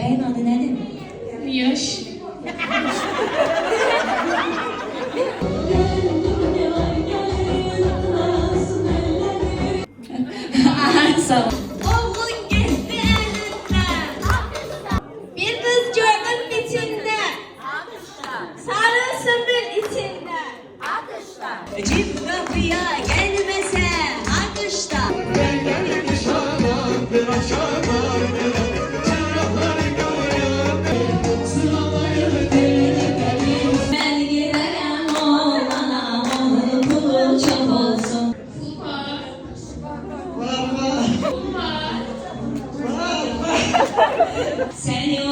Köpeğin adı nedir? Yaş. Aha, sağ ol. Oğlun gitti elinden. Bir kız gördüm içinde. Sarı sümbül içinde. Cip kapıya gelmese alkışla. Ben girerim oğlana, onun pulu çok olsun. Seni